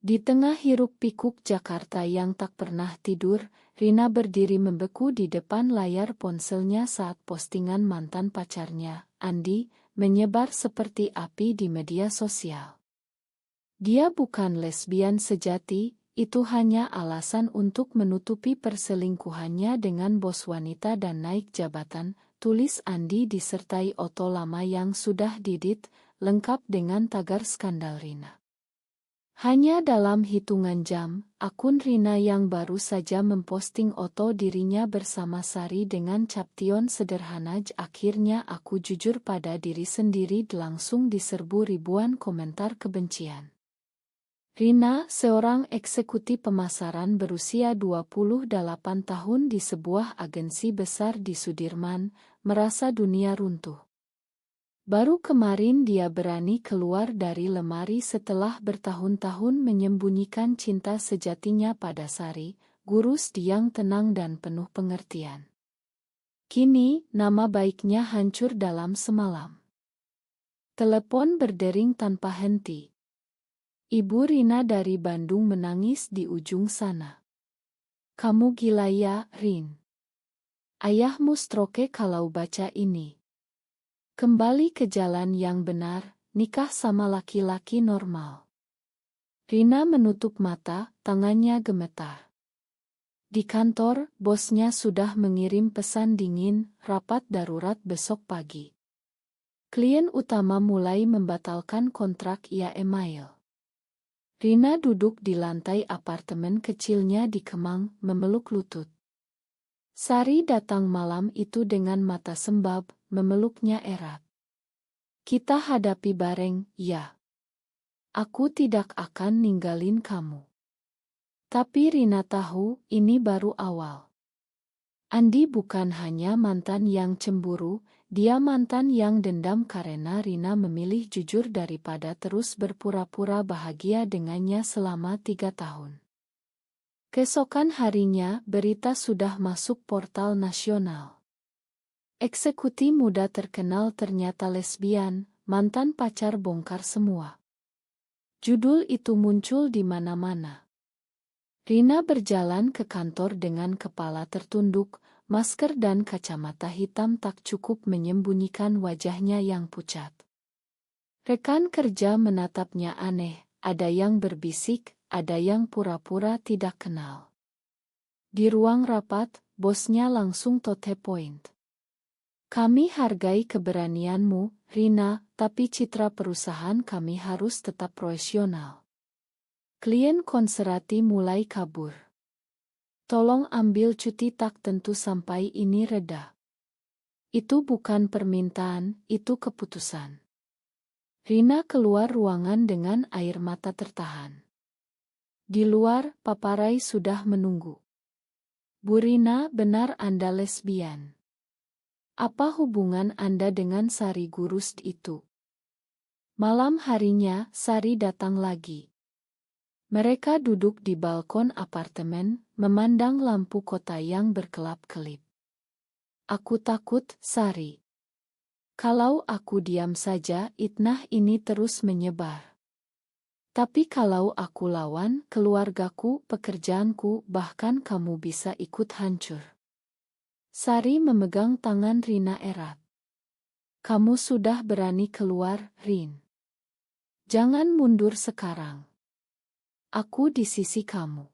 Di tengah hiruk-pikuk Jakarta yang tak pernah tidur, Rina berdiri membeku di depan layar ponselnya saat postingan mantan pacarnya, Andi, menyebar seperti api di media sosial. Dia bukan lesbian sejati, itu hanya alasan untuk menutupi perselingkuhannya dengan bos wanita dan naik jabatan, tulis Andi disertai foto lama yang sudah didit, lengkap dengan tagar skandal Rina. Hanya dalam hitungan jam, akun Rina yang baru saja memposting foto dirinya bersama Sari dengan caption sederhana "Akhirnya aku jujur pada diri sendiri" langsung diserbu ribuan komentar kebencian. Rina, seorang eksekutif pemasaran berusia 28 tahun di sebuah agensi besar di Sudirman, merasa dunia runtuh. Baru kemarin dia berani keluar dari lemari setelah bertahun-tahun menyembunyikan cinta sejatinya pada Sari, guru yang tenang dan penuh pengertian. Kini, nama baiknya hancur dalam semalam. Telepon berdering tanpa henti. Ibu Rina dari Bandung menangis di ujung sana. "Kamu gila ya, Rin? Ayahmu stroke kalau baca ini. Kembali ke jalan yang benar, nikah sama laki-laki normal." Rina menutup mata, tangannya gemetar. Di kantor, bosnya sudah mengirim pesan dingin, rapat darurat besok pagi. Klien utama mulai membatalkan kontrak ia email. Rina duduk di lantai apartemen kecilnya di Kemang, memeluk lutut. Sari datang malam itu dengan mata sembab, memeluknya erat. "Kita hadapi bareng, ya. Aku tidak akan ninggalin kamu." Tapi Rina tahu, ini baru awal. Andi bukan hanya mantan yang cemburu, dia mantan yang dendam karena Rina memilih jujur daripada terus berpura-pura bahagia dengannya selama 3 tahun. Keesokan harinya, berita sudah masuk portal nasional. Eksekutif muda terkenal ternyata lesbian, mantan pacar bongkar semua. Judul itu muncul di mana-mana. Rina berjalan ke kantor dengan kepala tertunduk, masker dan kacamata hitam tak cukup menyembunyikan wajahnya yang pucat. Rekan kerja menatapnya aneh, ada yang berbisik, ada yang pura-pura tidak kenal. Di ruang rapat, bosnya langsung to the point. "Kami hargai keberanianmu, Rina, tapi citra perusahaan kami harus tetap profesional. Klien konservasi mulai kabur. Tolong ambil cuti tak tentu sampai ini reda." Itu bukan permintaan, itu keputusan. Rina keluar ruangan dengan air mata tertahan. Di luar, paparai sudah menunggu. "Bu Rina, benar Anda lesbian? Apa hubungan Anda dengan Sari Gurus itu?" Malam harinya, Sari datang lagi. Mereka duduk di balkon apartemen, memandang lampu kota yang berkelap-kelip. "Aku takut, Sari. Kalau aku diam saja, fitnah ini terus menyebar. Tapi kalau aku lawan, keluargaku, pekerjaanku, bahkan kamu bisa ikut hancur." Sari memegang tangan Rina erat. "Kamu sudah berani keluar, Rin. Jangan mundur sekarang. Aku di sisi kamu."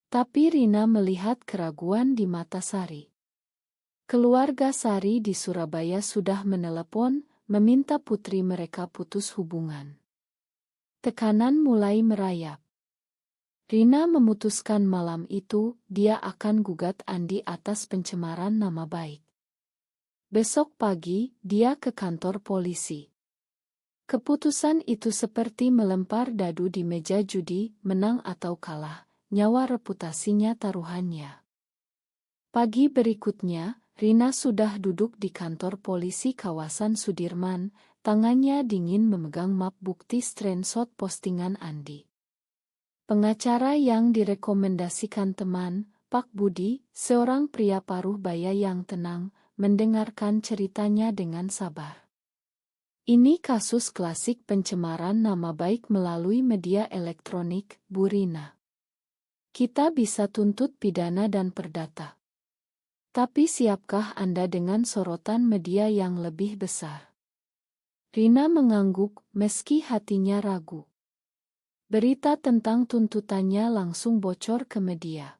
Tapi Rina melihat keraguan di mata Sari. Keluarga Sari di Surabaya sudah menelepon, meminta putri mereka putus hubungan. Tekanan mulai merayap. Rina memutuskan malam itu, dia akan gugat Andi atas pencemaran nama baik. Besok pagi, dia ke kantor polisi. Keputusan itu seperti melempar dadu di meja judi, menang atau kalah, nyawa reputasinya taruhannya. Pagi berikutnya, Rina sudah duduk di kantor polisi kawasan Sudirman, tangannya dingin memegang map bukti screenshot postingan Andi. Pengacara yang direkomendasikan teman, Pak Budi, seorang pria paruh baya yang tenang, mendengarkan ceritanya dengan sabar. Ini kasus klasik pencemaran nama baik melalui media elektronik, Bu Rina. Kita bisa tuntut pidana dan perdata. Tapi siapkah Anda dengan sorotan media yang lebih besar? Rina mengangguk, meski hatinya ragu. Berita tentang tuntutannya langsung bocor ke media.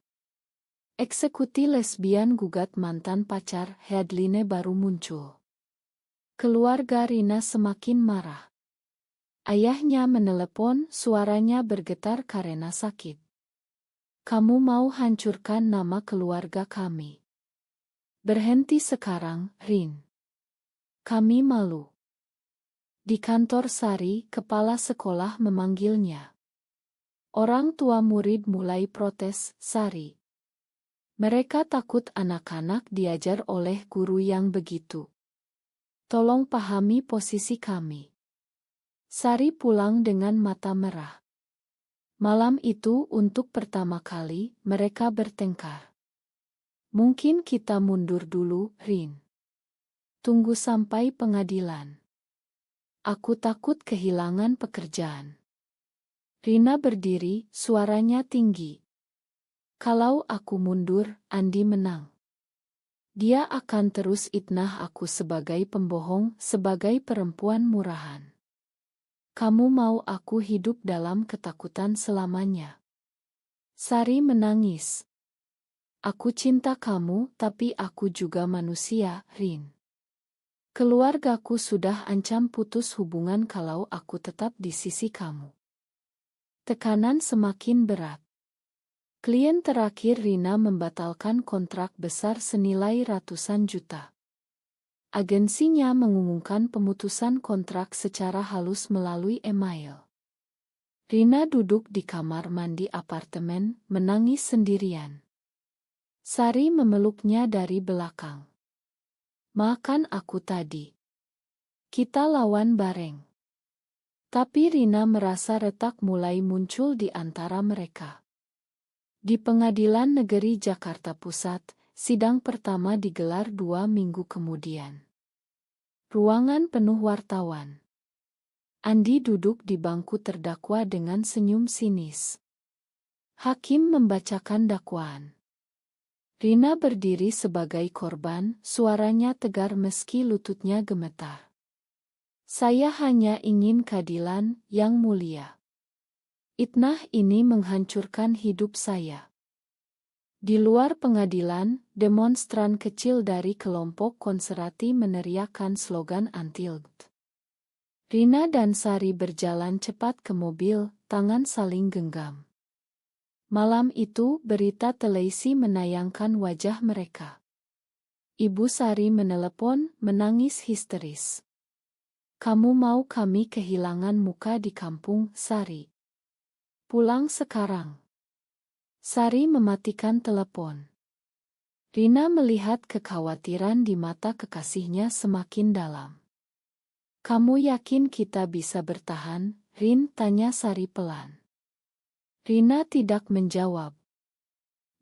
Eksekusi lesbian gugat mantan pacar headline baru muncul. Keluarga Rina semakin marah. Ayahnya menelepon, suaranya bergetar karena sakit. Kamu mau hancurkan nama keluarga kami. Berhenti sekarang, Rin. Kami malu. Di kantor Sari, kepala sekolah memanggilnya. Orang tua murid mulai protes, Sari. Mereka takut anak-anak diajar oleh guru yang begitu. Tolong pahami posisi kami. Sari pulang dengan mata merah. Malam itu untuk pertama kali mereka bertengkar. Mungkin kita mundur dulu, Rin. Tunggu sampai pengadilan. Aku takut kehilangan pekerjaan. Rina berdiri, suaranya tinggi. Kalau aku mundur, Andi menang. Dia akan terus itnah aku sebagai pembohong, sebagai perempuan murahan. Kamu mau aku hidup dalam ketakutan selamanya? Sari menangis. Aku cinta kamu, tapi aku juga manusia, Rin. Keluargaku sudah ancam putus hubungan kalau aku tetap di sisi kamu. Tekanan semakin berat. Klien terakhir Rina membatalkan kontrak besar senilai ratusan juta. Agensinya mengumumkan pemutusan kontrak secara halus melalui email. Rina duduk di kamar mandi apartemen, menangis sendirian. Sari memeluknya dari belakang. Makan aku tadi. Kita lawan bareng. Tapi Rina merasa retak mulai muncul di antara mereka. Di Pengadilan Negeri Jakarta Pusat, sidang pertama digelar 2 minggu kemudian. Ruangan penuh wartawan. Andi duduk di bangku terdakwa dengan senyum sinis. Hakim membacakan dakwaan. Rina berdiri sebagai korban, suaranya tegar meski lututnya gemetar. Saya hanya ingin keadilan, Yang Mulia. Itnah ini menghancurkan hidup saya. Di luar pengadilan, demonstran kecil dari kelompok konservatif meneriakkan slogan anti-LGBT. Rina dan Sari berjalan cepat ke mobil, tangan saling genggam. Malam itu, berita televisi menayangkan wajah mereka. Ibu Sari menelepon, menangis histeris. Kamu mau kami kehilangan muka di kampung, Sari? Pulang sekarang. Sari mematikan telepon. Rina melihat kekhawatiran di mata kekasihnya semakin dalam. Kamu yakin kita bisa bertahan, Rin? Tanya Sari pelan. Rina tidak menjawab.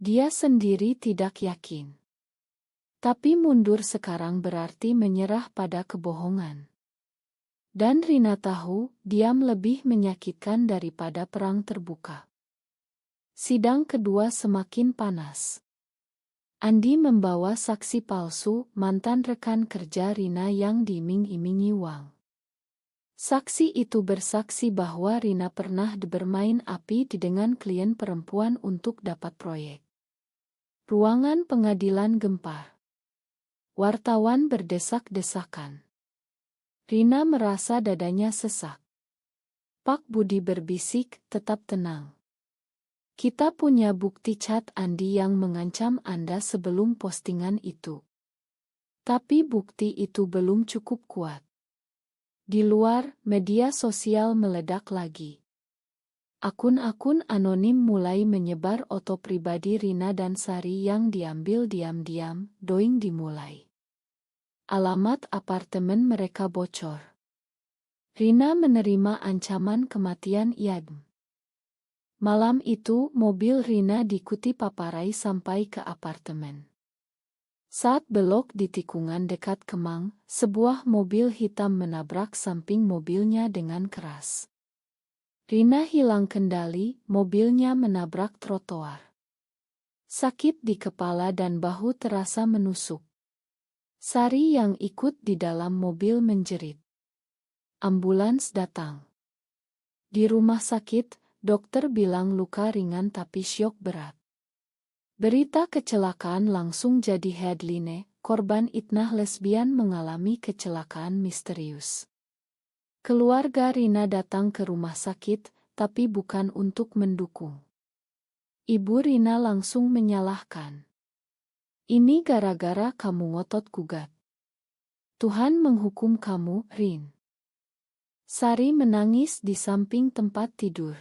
Dia sendiri tidak yakin. Tapi mundur sekarang berarti menyerah pada kebohongan. Dan Rina tahu, diam lebih menyakitkan daripada perang terbuka. Sidang kedua semakin panas. Andi membawa saksi palsu, mantan rekan kerja Rina yang diiming-imingi uang. Saksi itu bersaksi bahwa Rina pernah bermain api dengan klien perempuan untuk dapat proyek. Ruangan pengadilan gempar. Wartawan berdesak-desakan. Rina merasa dadanya sesak. Pak Budi berbisik, tetap tenang. Kita punya bukti chat Andi yang mengancam Anda sebelum postingan itu. Tapi bukti itu belum cukup kuat. Di luar, media sosial meledak lagi. Akun-akun anonim mulai menyebar foto pribadi Rina dan Sari yang diambil diam-diam, doing dimulai. Alamat apartemen mereka bocor. Rina menerima ancaman kematian Iadm. Malam itu, mobil Rina diikuti paparai sampai ke apartemen. Saat belok di tikungan dekat Kemang, sebuah mobil hitam menabrak samping mobilnya dengan keras. Rina hilang kendali, mobilnya menabrak trotoar. Sakit di kepala dan bahu terasa menusuk. Sari yang ikut di dalam mobil menjerit. Ambulans datang. Di rumah sakit, dokter bilang luka ringan tapi syok berat. Berita kecelakaan langsung jadi headline, korban Itnah lesbian mengalami kecelakaan misterius. Keluarga Rina datang ke rumah sakit, tapi bukan untuk mendukung. Ibu Rina langsung menyalahkan. Ini gara-gara kamu ngotot gugat. Tuhan menghukum kamu, Rin. Sari menangis di samping tempat tidur.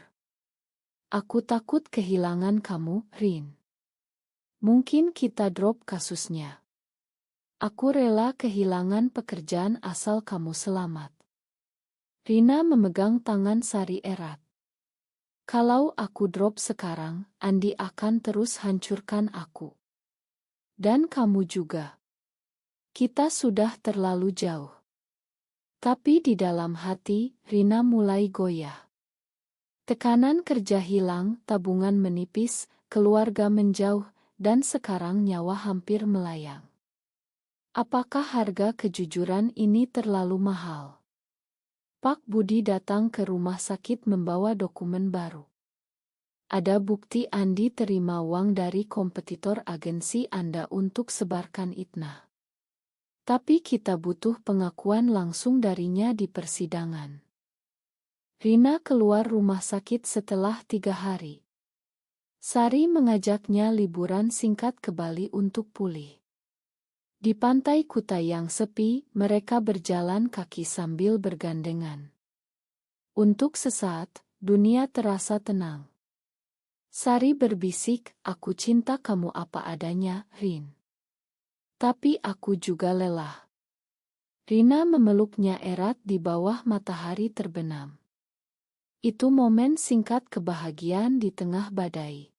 Aku takut kehilangan kamu, Rin. Mungkin kita drop kasusnya. Aku rela kehilangan pekerjaan asal kamu selamat. Rina memegang tangan Sari erat. Kalau aku drop sekarang, Andi akan terus hancurkan aku. Dan kamu juga. Kita sudah terlalu jauh. Tapi di dalam hati, Rina mulai goyah. Tekanan kerja hilang, tabungan menipis, keluarga menjauh, dan sekarang nyawa hampir melayang. Apakah harga kejujuran ini terlalu mahal? Pak Budi datang ke rumah sakit membawa dokumen baru. Ada bukti Andi terima uang dari kompetitor agensi Anda untuk sebarkan Itnah. Tapi kita butuh pengakuan langsung darinya di persidangan. Rina keluar rumah sakit setelah 3 hari. Sari mengajaknya liburan singkat ke Bali untuk pulih. Di pantai Kuta yang sepi, mereka berjalan kaki sambil bergandengan. Untuk sesaat, dunia terasa tenang. Sari berbisik, aku cinta kamu apa adanya, Rin. Tapi aku juga lelah. Rina memeluknya erat di bawah matahari terbenam. Itu momen singkat kebahagiaan di tengah badai.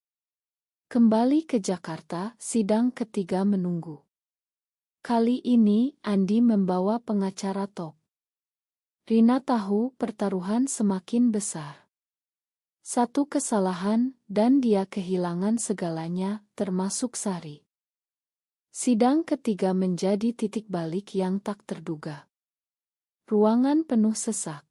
Kembali ke Jakarta, sidang ketiga menunggu. Kali ini, Andi membawa pengacara top. Rina tahu pertaruhan semakin besar. Satu kesalahan, dan dia kehilangan segalanya, termasuk Sari. Sidang ketiga menjadi titik balik yang tak terduga. Ruangan penuh sesak.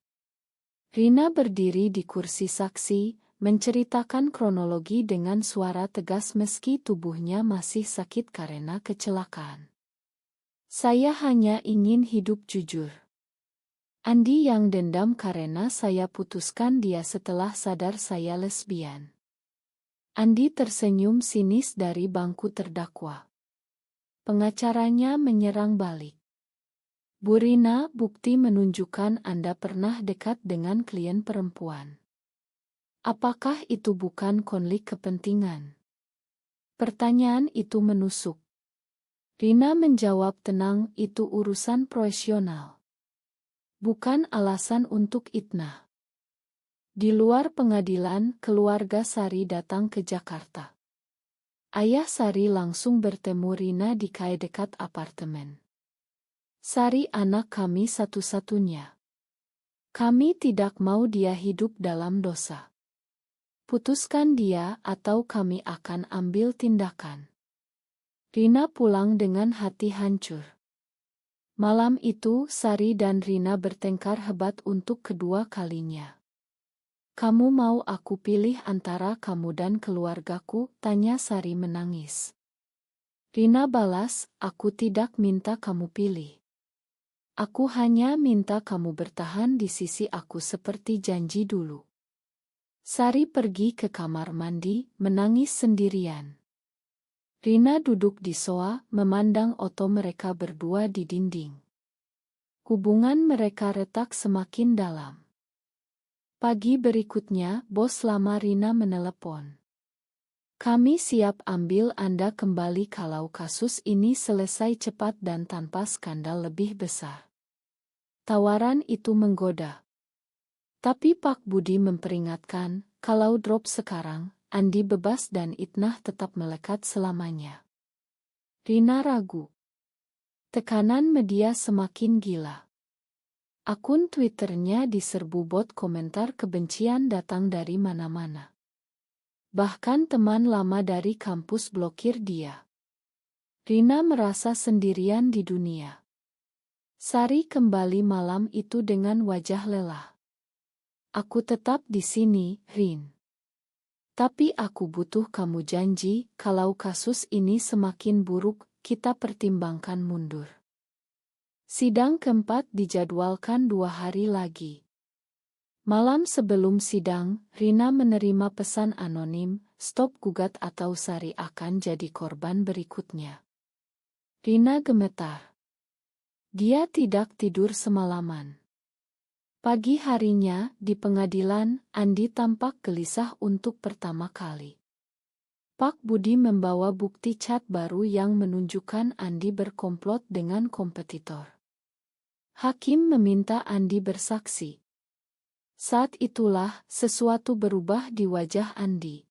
Rina berdiri di kursi saksi, menceritakan kronologi dengan suara tegas meski tubuhnya masih sakit karena kecelakaan. Saya hanya ingin hidup jujur. Andi yang dendam karena saya putuskan dia setelah sadar saya lesbian. Andi tersenyum sinis dari bangku terdakwa. Pengacaranya menyerang balik. Bu Rina, bukti menunjukkan Anda pernah dekat dengan klien perempuan. Apakah itu bukan konflik kepentingan? Pertanyaan itu menusuk. Rina menjawab tenang, itu urusan profesional. Bukan alasan untuk Itnah. Di luar pengadilan, keluarga Sari datang ke Jakarta. Ayah Sari langsung bertemu Rina di kai dekat apartemen. Sari anak kami satu-satunya. Kami tidak mau dia hidup dalam dosa. Putuskan dia atau kami akan ambil tindakan. Rina pulang dengan hati hancur. Malam itu, Sari dan Rina bertengkar hebat untuk kedua kalinya. Kamu mau aku pilih antara kamu dan keluargaku? Tanya Sari menangis. Rina balas, aku tidak minta kamu pilih. Aku hanya minta kamu bertahan di sisi aku seperti janji dulu. Sari pergi ke kamar mandi, menangis sendirian. Rina duduk di sofa, memandang foto mereka berdua di dinding. Hubungan mereka retak semakin dalam. Pagi berikutnya, bos lama Rina menelepon. Kami siap ambil Anda kembali kalau kasus ini selesai cepat dan tanpa skandal lebih besar. Tawaran itu menggoda. Tapi Pak Budi memperingatkan, kalau drop sekarang, Andi bebas dan Itnah tetap melekat selamanya. Rina ragu. Tekanan media semakin gila. Akun Twitternya diserbu bot komentar kebencian datang dari mana-mana. Bahkan teman lama dari kampus blokir dia. Rina merasa sendirian di dunia. Sari kembali malam itu dengan wajah lelah. Aku tetap di sini, Rin. Tapi aku butuh kamu janji, kalau kasus ini semakin buruk, kita pertimbangkan mundur. Sidang keempat dijadwalkan 2 hari lagi. Malam sebelum sidang, Rina menerima pesan anonim, stop gugat atau Sari akan jadi korban berikutnya. Rina gemetar. Dia tidak tidur semalaman. Pagi harinya, di pengadilan, Andi tampak gelisah untuk pertama kali. Pak Budi membawa bukti chat baru yang menunjukkan Andi berkomplot dengan kompetitor. Hakim meminta Andi bersaksi. Saat itulah, sesuatu berubah di wajah Andi.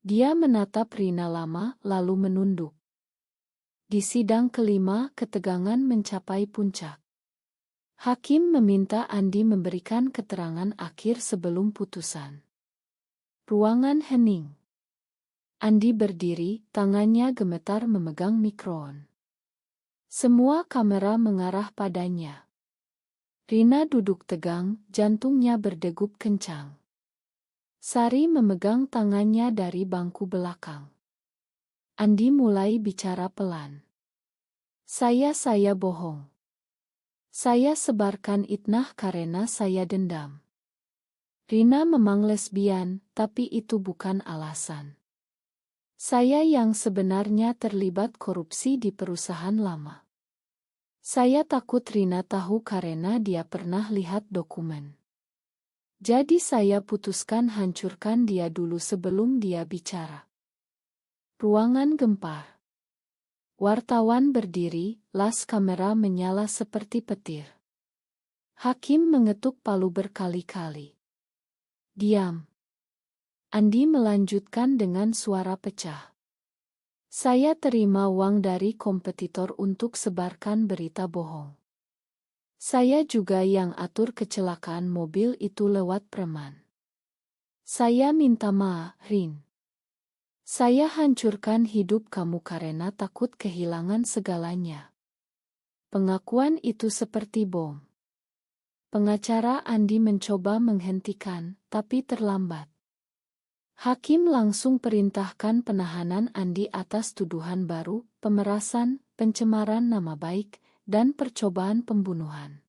Dia menatap Rina lama, lalu menunduk. Di sidang kelima, ketegangan mencapai puncak. Hakim meminta Andi memberikan keterangan akhir sebelum putusan. Ruangan hening. Andi berdiri, tangannya gemetar memegang mikrofon. Semua kamera mengarah padanya. Rina duduk tegang, jantungnya berdegup kencang. Sari memegang tangannya dari bangku belakang. Andi mulai bicara pelan. Saya bohong. Saya sebarkan itnah karena saya dendam. Rina memang lesbian, tapi itu bukan alasan. Saya yang sebenarnya terlibat korupsi di perusahaan lama. Saya takut Rina tahu karena dia pernah lihat dokumen. Jadi saya putuskan hancurkan dia dulu sebelum dia bicara. Ruangan gempar. Wartawan berdiri, las kamera menyala seperti petir. Hakim mengetuk palu berkali-kali. Diam. Andi melanjutkan dengan suara pecah. Saya terima uang dari kompetitor untuk sebarkan berita bohong. Saya juga yang atur kecelakaan mobil itu lewat preman. Saya minta maaf, Rin. Saya hancurkan hidup kamu karena takut kehilangan segalanya. Pengakuan itu seperti bom. Pengacara Andi mencoba menghentikan, tapi terlambat. Hakim langsung perintahkan penahanan Andi atas tuduhan baru, pemerasan, pencemaran nama baik, dan percobaan pembunuhan.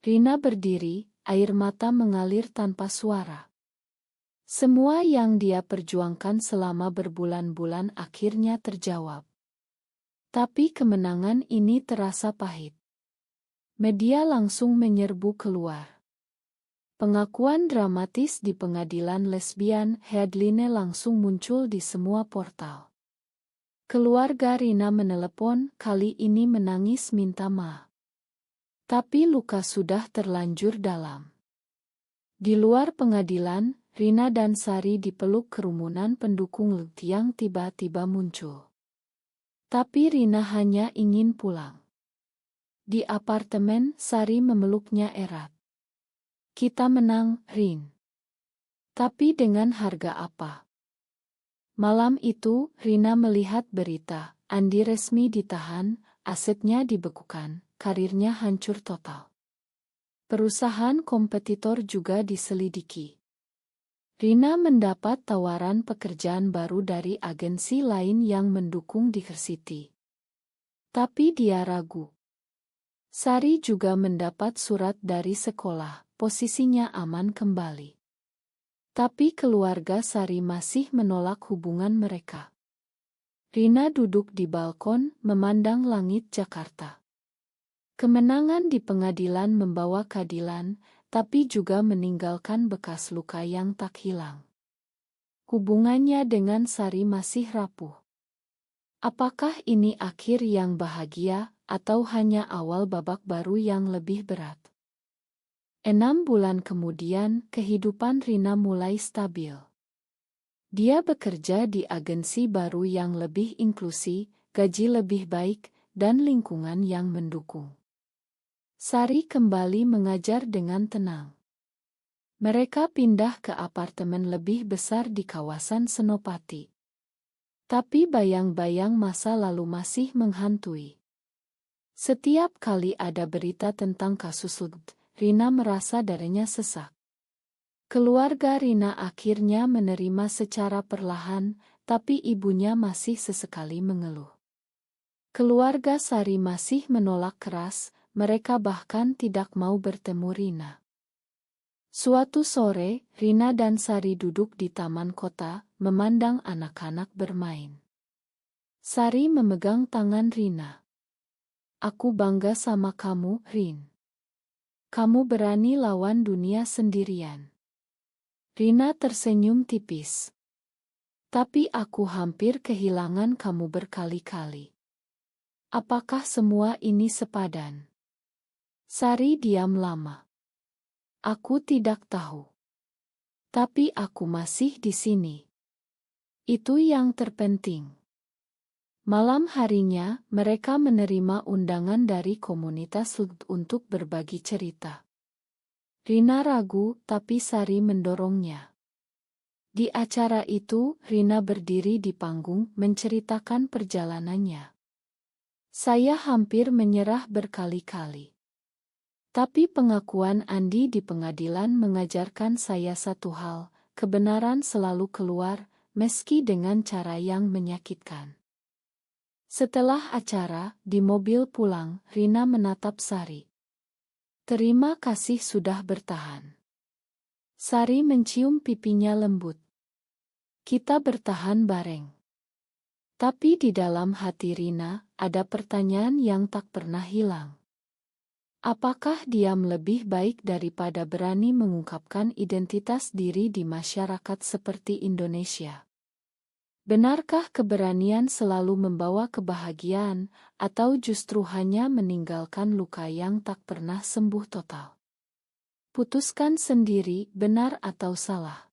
Rina berdiri, air mata mengalir tanpa suara. Semua yang dia perjuangkan selama berbulan-bulan akhirnya terjawab. Tapi kemenangan ini terasa pahit. Media langsung menyerbu keluar. Pengakuan dramatis di pengadilan lesbian, headline langsung muncul di semua portal. Keluarga Rina menelepon, kali ini menangis minta maaf. Tapi luka sudah terlanjur dalam. Di luar pengadilan, Rina dan Sari dipeluk kerumunan pendukung yang tiba-tiba muncul. Tapi Rina hanya ingin pulang. Di apartemen, Sari memeluknya erat. Kita menang, Rin. Tapi dengan harga apa? Malam itu, Rina melihat berita, Andi resmi ditahan, asetnya dibekukan, karirnya hancur total. Perusahaan kompetitor juga diselidiki. Rina mendapat tawaran pekerjaan baru dari agensi lain yang mendukung Diversity. Tapi dia ragu. Sari juga mendapat surat dari sekolah, posisinya aman kembali. Tapi keluarga Sari masih menolak hubungan mereka. Rina duduk di balkon, memandang langit Jakarta. Kemenangan di pengadilan membawa keadilan, tapi juga meninggalkan bekas luka yang tak hilang. Hubungannya dengan Sari masih rapuh. Apakah ini akhir yang bahagia, atau hanya awal babak baru yang lebih berat? 6 bulan kemudian, kehidupan Rina mulai stabil. Dia bekerja di agensi baru yang lebih inklusi, gaji lebih baik, dan lingkungan yang mendukung. Sari kembali mengajar dengan tenang. Mereka pindah ke apartemen lebih besar di kawasan Senopati. Tapi bayang-bayang masa lalu masih menghantui. Setiap kali ada berita tentang kasus Lut, Rina merasa dadanya sesak. Keluarga Rina akhirnya menerima secara perlahan, tapi ibunya masih sesekali mengeluh. Keluarga Sari masih menolak keras, mereka bahkan tidak mau bertemu Rina. Suatu sore, Rina dan Sari duduk di taman kota, memandang anak-anak bermain. Sari memegang tangan Rina. "Aku bangga sama kamu, Rin. Kamu berani lawan dunia sendirian." Rina tersenyum tipis. "Tapi aku hampir kehilangan kamu berkali-kali. Apakah semua ini sepadan?" Sari diam lama. "Aku tidak tahu. Tapi aku masih di sini. Itu yang terpenting." Malam harinya, mereka menerima undangan dari komunitas Lut untuk berbagi cerita. Rina ragu, tapi Sari mendorongnya. Di acara itu, Rina berdiri di panggung menceritakan perjalanannya. "Saya hampir menyerah berkali-kali. Tapi pengakuan Andi di pengadilan mengajarkan saya satu hal, kebenaran selalu keluar, meski dengan cara yang menyakitkan." Setelah acara, di mobil pulang, Rina menatap Sari. "Terima kasih sudah bertahan." Sari mencium pipinya lembut. "Kita bertahan bareng." Tapi di dalam hati Rina, ada pertanyaan yang tak pernah hilang. Apakah diam lebih baik daripada berani mengungkapkan identitas diri di masyarakat seperti Indonesia? Benarkah keberanian selalu membawa kebahagiaan, atau justru hanya meninggalkan luka yang tak pernah sembuh total? Putuskan sendiri, benar atau salah.